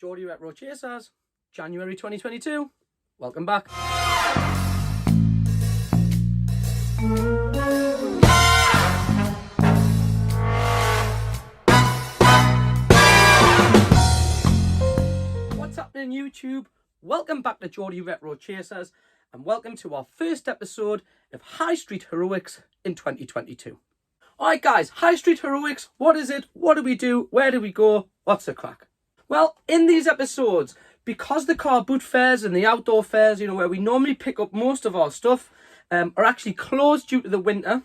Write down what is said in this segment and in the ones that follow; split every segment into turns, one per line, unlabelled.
Geordie Retro Chasers, January 2022. Welcome back. What's happening, YouTube? Welcome back to Geordie Retro Chasers, and welcome to our first episode of High Street Heroics in 2022. Alright guys, High Street Heroics, what is it? What do we do? Where do we go? What's the crack? Well, in these episodes, because the car boot fairs and the outdoor fairs, where we normally pick up most of our stuff, are actually closed due to the winter,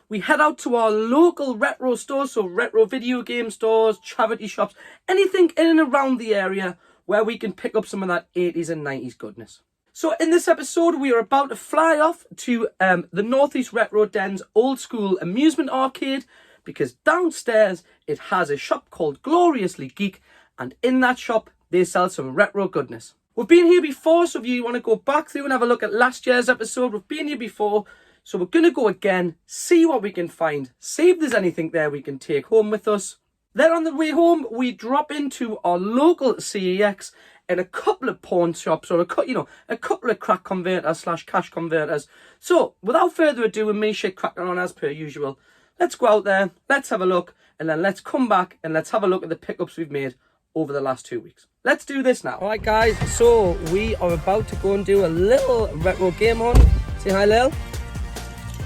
we head out to our local retro stores, so retro video game stores, charity shops, anything in and around the area where we can pick up some of that 80s and 90s goodness. So in this episode, we are about to fly off to the Northeast Retro Den's old school amusement arcade, because downstairs it has a shop called Gloriously Geek, and in that shop they sell some retro goodness. We've been here before, so if you want to go back through and have a look at last year's episode, we've been here before, so we're going to go again, see what we can find, see if there's anything there we can take home with us. Then on the way home, we drop into our local CEX and a couple of pawn shops, or a couple of crack converters / cash converters. So without further ado, and me shit cracking on as per usual, let's go out there, let's have a look, and then let's come back and let's have a look at the pickups we've made over the last 2 weeks. Let's do this now. Alright guys, so we are about to go and do a little retro game hunt. Say hi, Lil.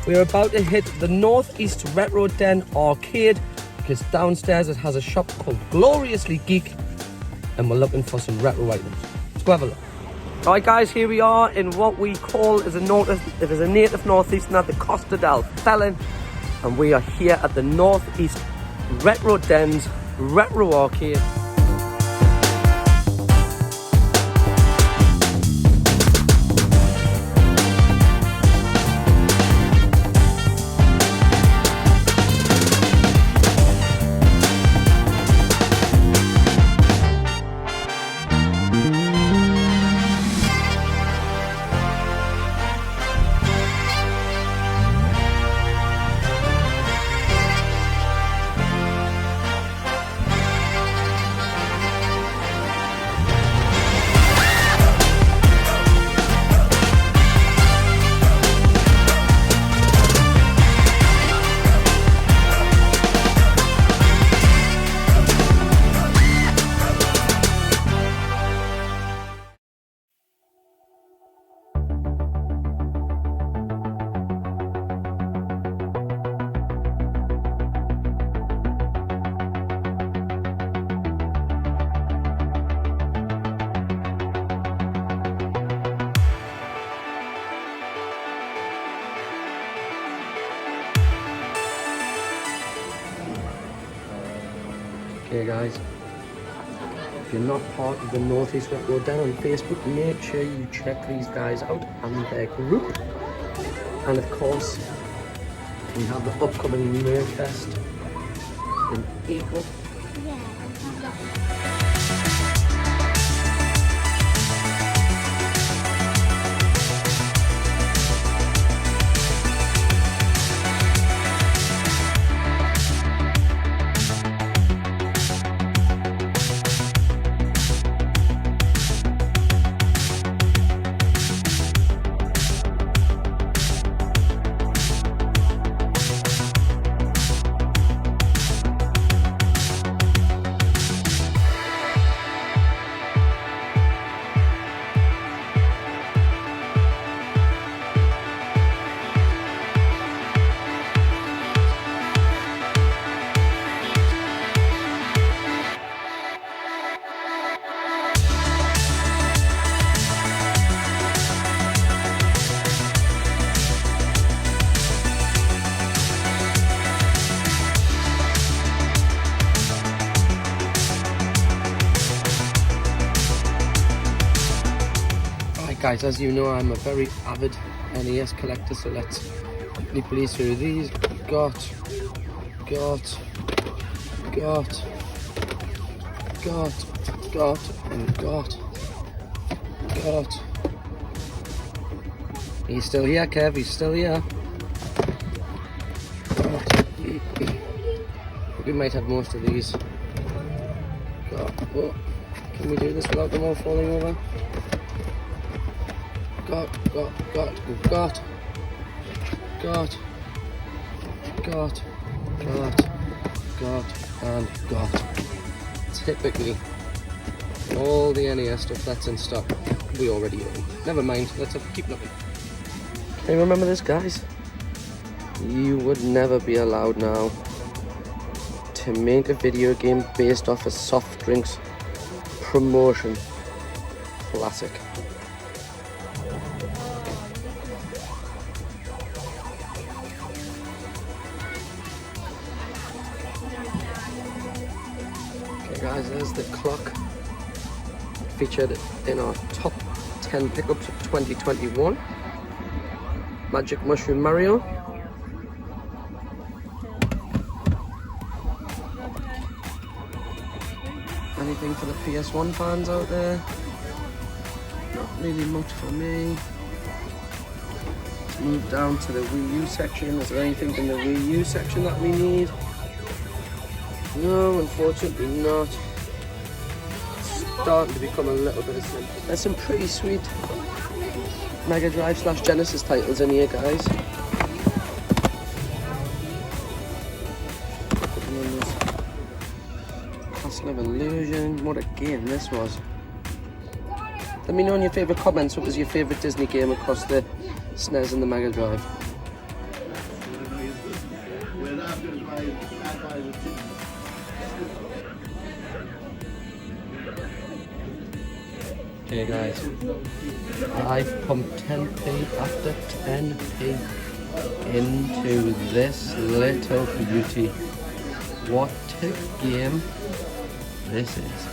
We're about to hit the Northeast Retro Den arcade, because downstairs it has a shop called Gloriously Geek, and we're looking for some retro items. Let's go have a look. Alright guys, here we are in what we call as a native northeastern at the Costa del Felon, and we are here at the Northeast Retro Den's Retro Arcade. Okay guys, if you're not part of the Northeast Retro Den on Facebook, make sure you check these guys out and their group. And of course, we have the upcoming May Fest in April. Guys, as you know, I'm a very avid NES collector, so let's quickly blaze through these. Got, and got. He's still here, Kev, he's still here. We might have most of these. Can we do this without them all falling over? Got, and got. Typically, all the NES stuff that's in stock, we already own. Never mind, let's keep looking. Can you remember this, guys? You would never be allowed now to make a video game based off a soft drinks promotion. Classic. Okay guys, there's the clock featured in our top 10 pickups of 2021. Magic Mushroom Mario. Anything for the PS1 fans out there? Not really much for me. Let's move down to the Wii U section. Is there anything in the Wii U section that we need? No, unfortunately not. It's starting to become a little bit of slim. There's some pretty sweet Mega Drive / Genesis titles in here, guys. Castle of Illusion. What a game this was. Let me know in your favourite comments what was your favourite Disney game across the SNES and the Mega Drive. Okay guys, I've pumped 10p after 10p into this little beauty. What a game this is.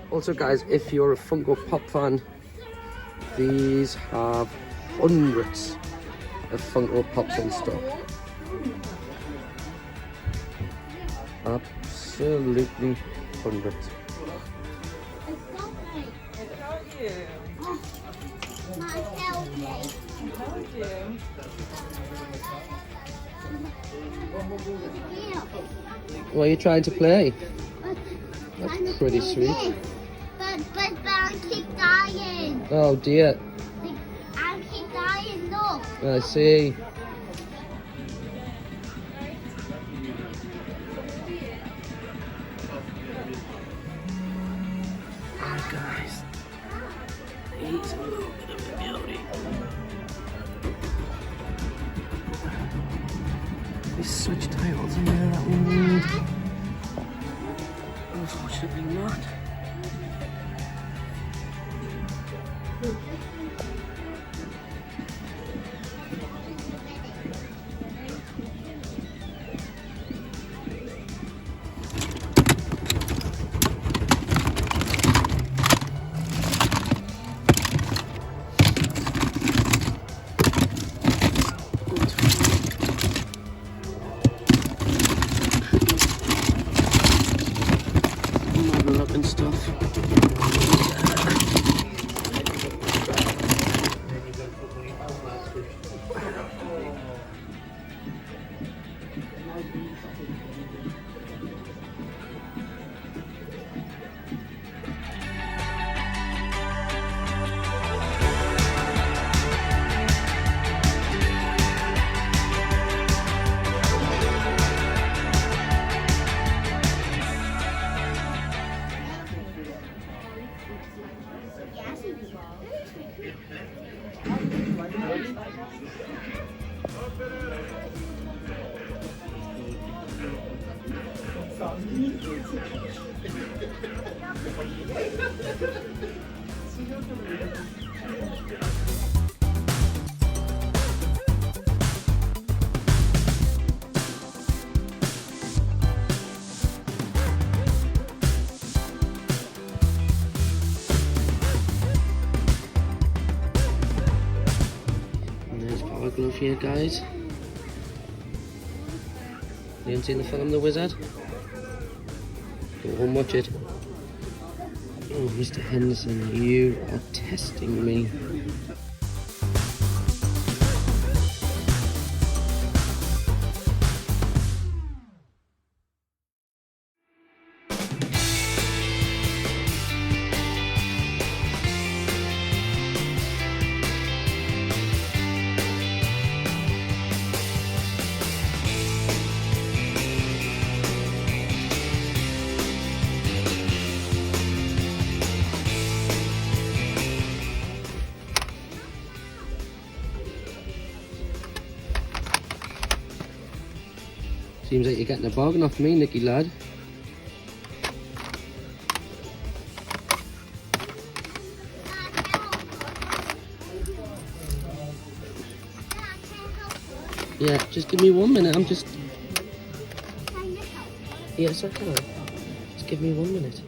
Also guys, if you're a Funko Pop fan, these have hundreds of Funko Pops in stock. Absolutely hundreds. What are you trying to play? That's pretty sweet.
But I keep dying.
Oh dear.
I keep dying, look.
I see. Oh guys, he's a little bit of a beauty. There's switch titles in there that we need. Unfortunately not. for you guys. You haven't seen the film The Wizard? Go home, watch it. Oh, Mr. Henderson, you are testing me. Seems like you're getting a bargain off me, Nicky lad. Yeah, just give me 1 minute. I'm just... Yes, I can. Just give me 1 minute.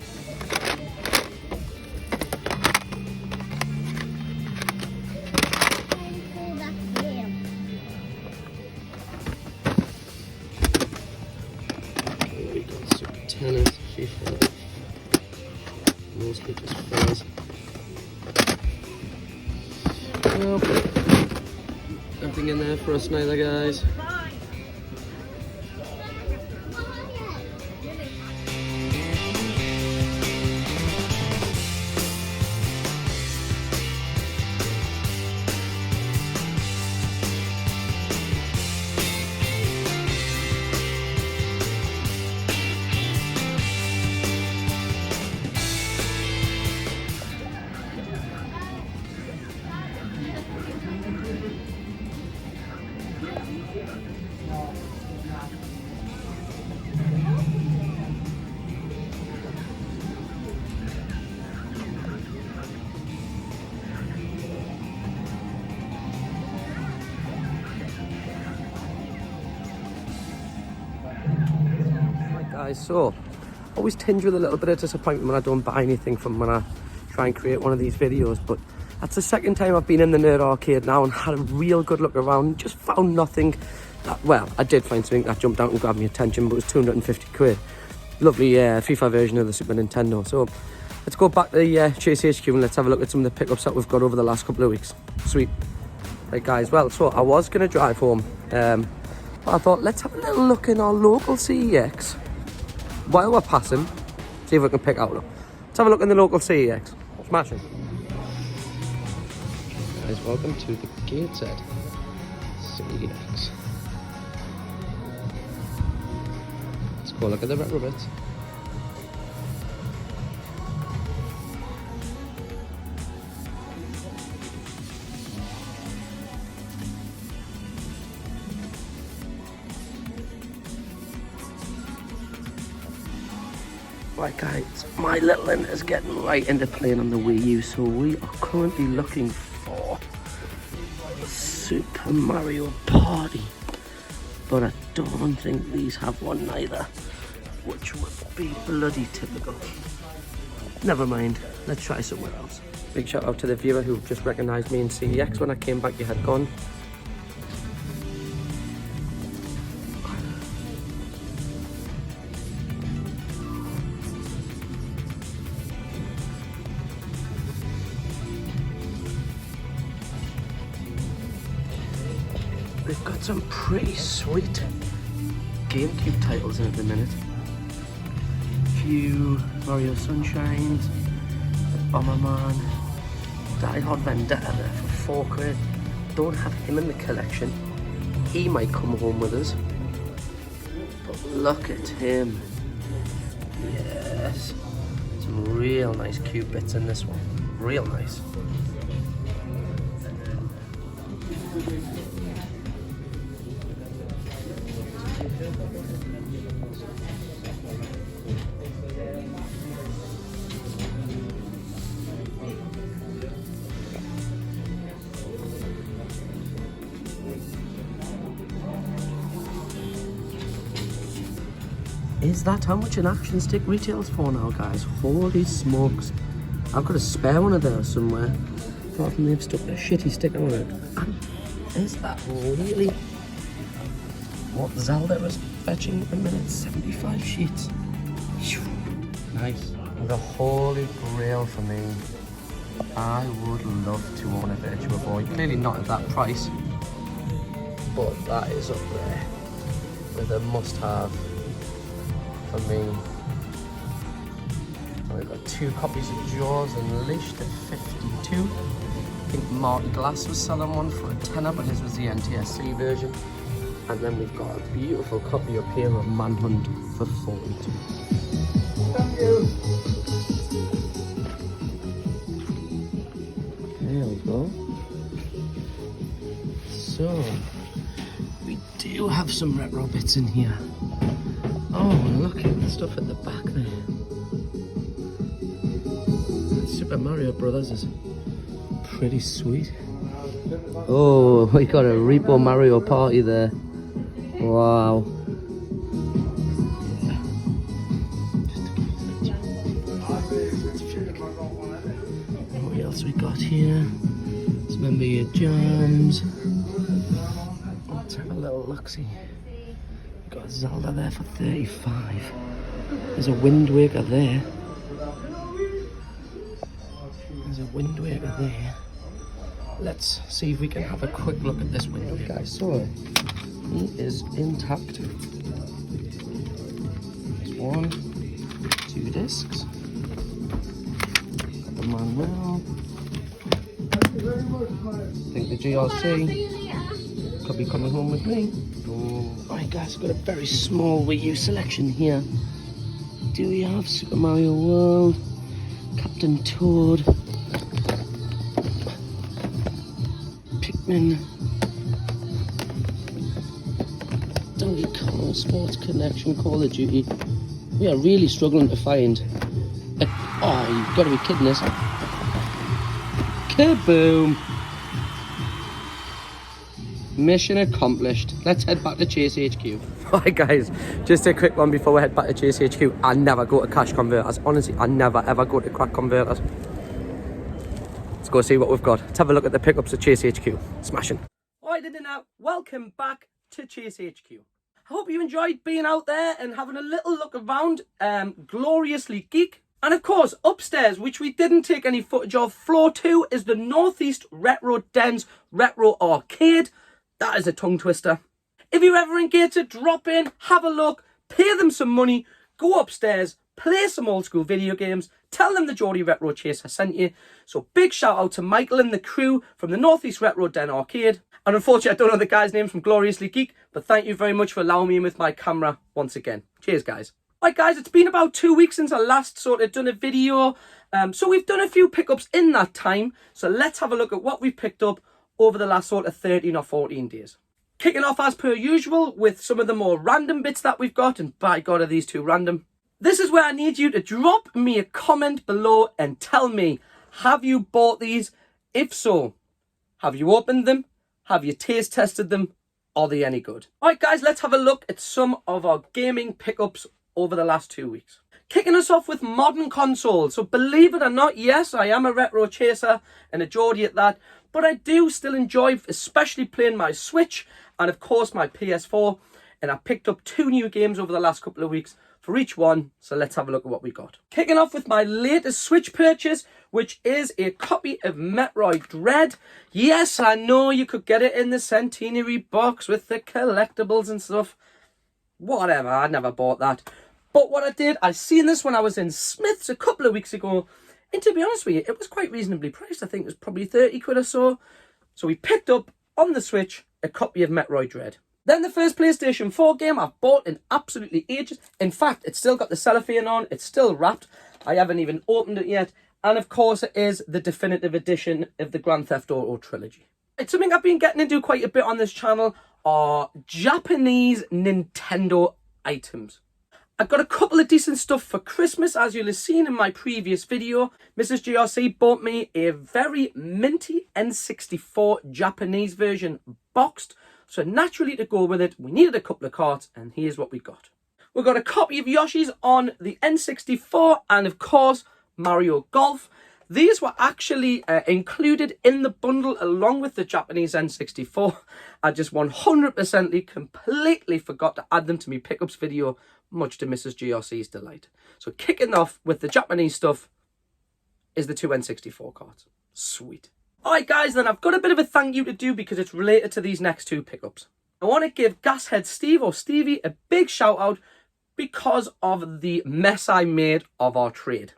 We got some tennis, FIFA, mostly just furs. Okay. Nothing in there for us neither, guys. Guys, so always tinge with a little bit of disappointment when I don't buy anything from when I try and create one of these videos, but that's the second time I've been in the Nerd Arcade now and had a real good look around and just found nothing that, well, I did find something that jumped out and grabbed my attention, but it was 250 quid. Lovely FIFA version of the Super Nintendo. So let's go back to the Chase HQ and let's have a look at some of the pickups that we've got over the last couple of weeks. Sweet. Right guys, well, so I was going to drive home, but I thought let's have a little look in our local CEX while we're passing, see if we can pick out. Let's have a look in the local CEX. Smashing. Guys, welcome to the Gateshead CEX. Let's go look at the retro bits. Right guys, my little one is getting right into playing on the Wii U, so we are currently looking for Super Mario Party, but I don't think these have one neither, which would be bloody typical. Never mind, let's try somewhere else. Big shout out to the viewer who just recognised me in CEX. When I came back you had gone. They've got some pretty sweet GameCube titles in at the minute. Few Mario Sunshines, Bomberman, Die Hard Vendetta there for 4 quid. Don't have him in the collection. He might come home with us. But look at him. Yes. Some real nice cute bits in this one. Real nice. Is that how much an action stick retails for now, guys? Holy smokes. I've got a spare one of those somewhere. Apart from they've stuck a shitty sticker on it. And Is that really what Zelda was fetching a minute? 75 sheets. Phew. Nice. The holy grail for me. I would love to own a Virtua Boy. Clearly not at that price, but that is up there with a must-have for me. So we've got 2 copies of Jaws Unleashed at 52. I think Marty Glass was selling one for a tenner, but his was the NTSC version. And then we've got a beautiful copy up here of Manhunt for 42. Thank you. There we go. So, we do have some retro bits in here. Oh, look at the stuff at the back there. Super Mario Brothers is pretty sweet. Oh, we got a Repo Mario Party there. Wow. What else we got here? Let's remember your jams. Let's have a little look-see. Got Zelda there for 35. There's a Wind Waker there. There's a Wind Waker there. Let's see if we can have a quick look at this Wind Waker. Guys, so he is intact. There's 1, 2 discs. Got the manual. I think the GRC could be coming home with me. Alright guys, got a very small Wii U selection here. Do we have Super Mario World, Captain Toad, Pikmin, Donkey Kong, Sports Connection, Call of Duty. We are really struggling to find a... Oh, you've got to be kidding us. Kaboom! Mission accomplished. Let's head back to Chase HQ. Alright guys, just a quick one before we head back to Chase HQ. I never go to cash converters. Honestly, I never ever go to crack converters. Let's go see what we've got. Let's have a look at the pickups at Chase HQ. Smashing. Alright then now, welcome back to Chase HQ. I hope you enjoyed being out there and having a little look around Gloriously Geek. And of course, upstairs, which we didn't take any footage of, floor 2 is the Northeast Retro Dens Retro Arcade. That is a tongue twister. If you're ever in Gator, drop in, have a look, pay them some money, go upstairs, play some old school video games, tell them the Geordie Retro Chaser sent you. So big shout out to Michael and the crew from the Northeast Retro Den Arcade. And unfortunately, I don't know the guy's name from Gloriously Geek, but thank you very much for allowing me in with my camera once again. Cheers, guys. Right, guys, it's been about 2 weeks since I last sort of done a video. So we've done a few pickups in that time. So let's have a look at what we've picked up over the last sort of 13 or 14 days. Kicking off as per usual with some of the more random bits that we've got, and by God are these two random. This is where I need you to drop me a comment below and tell me, have you bought these? If so, have you opened them? Have you taste tested them? Are they any good? Alright guys, let's have a look at some of our gaming pickups over the last 2 weeks. Kicking us off with modern consoles. So believe it or not, yes, I am a retro chaser and a Geordie at that, but I do still enjoy especially playing my Switch and of course my PS4, and I picked up 2 new games over the last couple of weeks for each one, so let's have a look at what we got. Kicking off with my latest Switch purchase, which is a copy of Metroid Dread. Yes, I know you could get it in the centenary box with the collectibles and stuff. Whatever, I never bought that. But what I did, I seen this when I was in Smith's a couple of weeks ago, and to be honest with you, it was quite reasonably priced. I think it was probably 30 quid or so. So we picked up on the Switch a copy of Metroid Dread. Then the first PlayStation 4 game I've bought in absolutely ages. In fact, it's still got the cellophane on. It's still wrapped. I haven't even opened it yet. And of course, it is the definitive edition of the Grand Theft Auto Trilogy. It's something I've been getting into quite a bit on this channel, are Japanese Nintendo items. I got a couple of decent stuff for Christmas, as you'll have seen in my previous video. Mrs. GRC bought me a very minty N64 Japanese version boxed. So naturally, to go with it, we needed a couple of cards, and here's what we got. We got a copy of Yoshi's on the N64, and of course, Mario Golf. These were actually included in the bundle along with the Japanese N64. I just 100% completely forgot to add them to my pickups video, much to Mrs. GRC's delight. So kicking off with the Japanese stuff is the two N64 cards. Sweet. Alright guys, then I've got a bit of a thank you to do because it's related to these next two pickups. I want to give Gashead Steve or Stevie a big shout out because of the mess I made of our trade.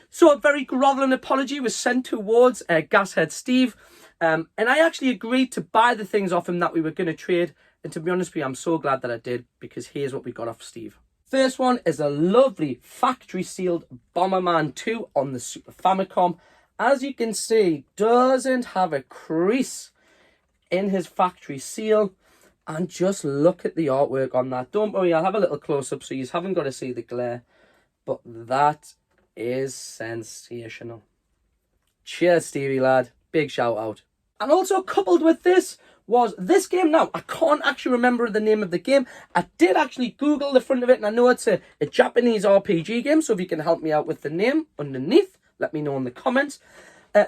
So a very grovelling apology was sent towards Gashead Steve, and I actually agreed to buy the things off him that we were going to trade, and to be honest with you, I'm so glad that I did, because here's what we got off Steve. First one is a lovely factory sealed Bomberman 2 on the Super Famicom. As you can see, doesn't have a crease in his factory seal. And just look at the artwork on that. Don't worry, I'll have a little close-up so you haven't got to see the glare. But that is sensational. Cheers, Stevie lad. Big shout out. And also coupled with this was this game. Now, I can't actually remember the name of the game. I did actually Google the front of it, and I know it's a Japanese RPG game. So if you can help me out with the name underneath, let me know in the comments.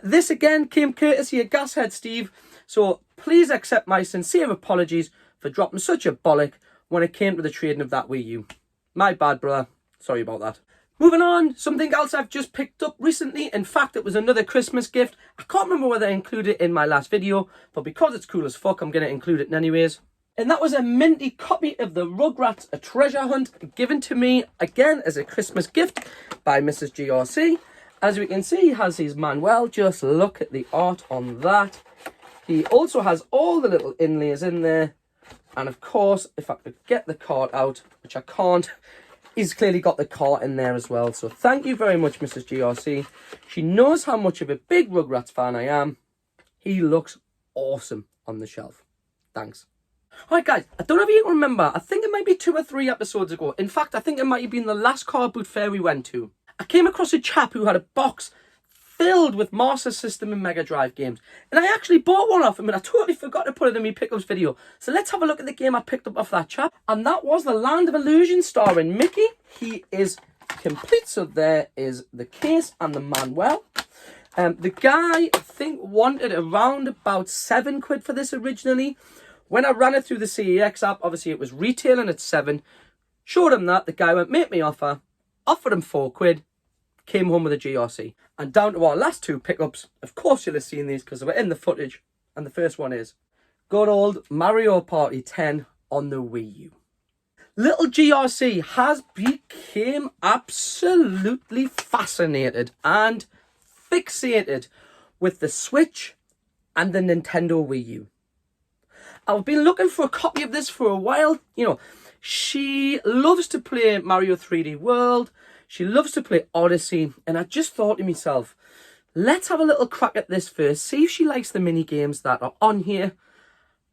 This again came courtesy of Gashead Steve. So please accept my sincere apologies for dropping such a bollock when it came to the trading of that Wii U. My bad, brother. Sorry about that. Moving on, something else I've just picked up recently. In fact, it was another Christmas gift. I can't remember whether I included it in my last video, but because it's cool as fuck, I'm going to include it anyways. And that was a minty copy of the Rugrats A Treasure Hunt, given to me, again, as a Christmas gift by Mrs. GRC. As we can see, he has his manual. Just look at the art on that. He also has all the little inlays in there. And of course, if I could get the card out, which I can't, he's clearly got the card in there as well. So thank you very much, Mrs. GRC. She knows how much of a big Rugrats fan I am. He looks awesome on the shelf. Thanks. Alright guys, I don't know if you can remember. I think it might be 2 or 3 episodes ago. In fact, I think it might have been the last car boot fair we went to. I came across a chap who had a box filled with Master System and Mega Drive games. And I actually bought one off him, and I totally forgot to put it in my pickups video. So let's have a look at the game I picked up off that chap. And that was The Land of Illusion starring Mickey. He is complete. So there is the case and the manual. The guy, I think, wanted around about £7 for this originally. When I ran it through the CEX app, obviously it was retailing at £7. Showed him that. The guy went, make me offer. Offered him £4. Came home with a GRC. And down to our last 2 pickups. Of course you'll have seen these because they were in the footage. And the first one is good old Mario Party 10 on the Wii U. Little GRC has become absolutely fascinated and fixated with the Switch and the Nintendo Wii U. I've been looking for a copy of this for a while. You know, she loves to play Mario 3D World. She loves to play Odyssey, and I just thought to myself, let's have a little crack at this first, see if she likes the mini games that are on here.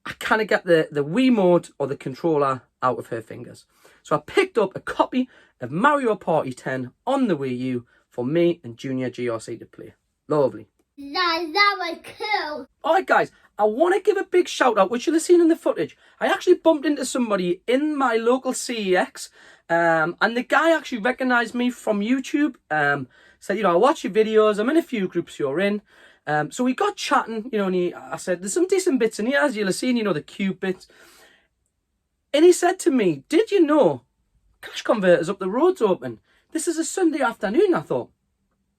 I kind of get the Wiimote or the controller out of her fingers. So I picked up a copy of Mario Party 10 on the Wii U for me and Junior GRC to play. Lovely.
That was cool.
Alright guys, I want to give a big shout out, which you'll have seen in the footage. I actually bumped into somebody in my local CEX, and the guy actually recognised me from YouTube. Said, you know, I watch your videos, I'm in a few groups you're in. So we got chatting, you know, and I said, there's some decent bits in here, as you'll have seen, you know, the cube bits. And he said to me, did you know Cash Converters up the road's open? This is a Sunday afternoon. I thought,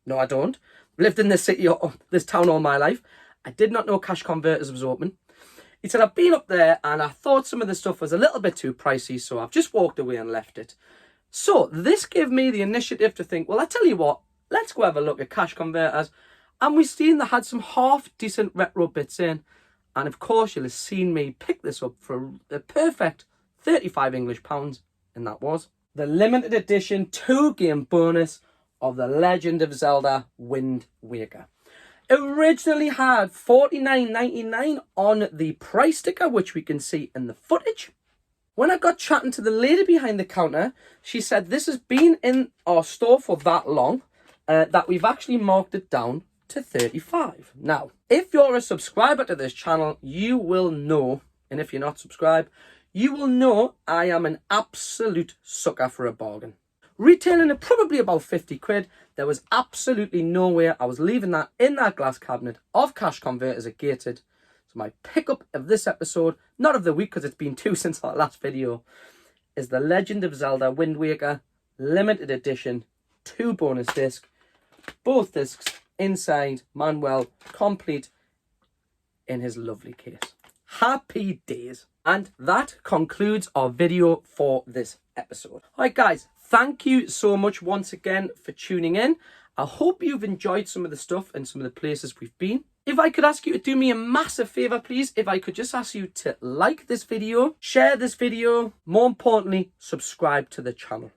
no, I don't. Lived in this city, or this town all my life. I did not know Cash Converters was open. He said, I've been up there and I thought some of the stuff was a little bit too pricey, so I've just walked away and left it. So this gave me the initiative to think, well, I tell you what, let's go have a look at Cash Converters. And we've seen they had some half decent retro bits in. And of course, you'll have seen me pick this up for a perfect 35 English pounds. And that was the limited edition 2-game bonus of The Legend of Zelda Wind Waker. Originally had $49.99 on the price sticker, which we can see in the footage. When I got chatting to the lady behind the counter, she said this has been in our store for that long that we've actually marked it down to 35. Now, if you're a subscriber to this channel, you will know, and if you're not subscribed, you will know I am an absolute sucker for a bargain. retailing at probably about 50 quid. There was absolutely no way I was leaving that in that glass cabinet of cash converters at Gated. So my pickup of this episode, not of the week because it's been 2 since our last video, is The Legend of Zelda Wind Waker limited edition 2 bonus disc. Both discs inside, Manuel, complete in his lovely case. Happy days. And that concludes our video for this episode. Alright guys, thank you so much once again for tuning in. I hope you've enjoyed some of the stuff and some of the places we've been. If I could ask you to do me a massive favour, please, if I could just ask you to like this video, share this video, more importantly, subscribe to the channel.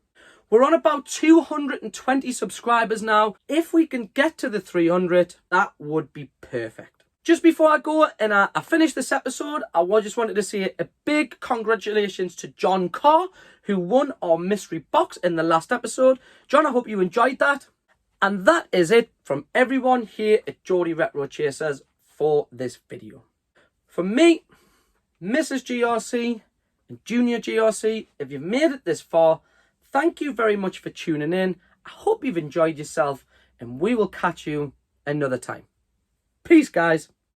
We're on about 220 subscribers now. If we can get to the 300, that would be perfect. Just before I go and I finish this episode, I just wanted to say a big congratulations to John Carr, who won our mystery box in the last episode. John, I hope you enjoyed that. And that is it from everyone here at Geordie Retro Chasers for this video. From me, Mrs. GRC and Junior GRC, if you've made it this far, thank you very much for tuning in. I hope you've enjoyed yourself and we will catch you another time. Peace, guys.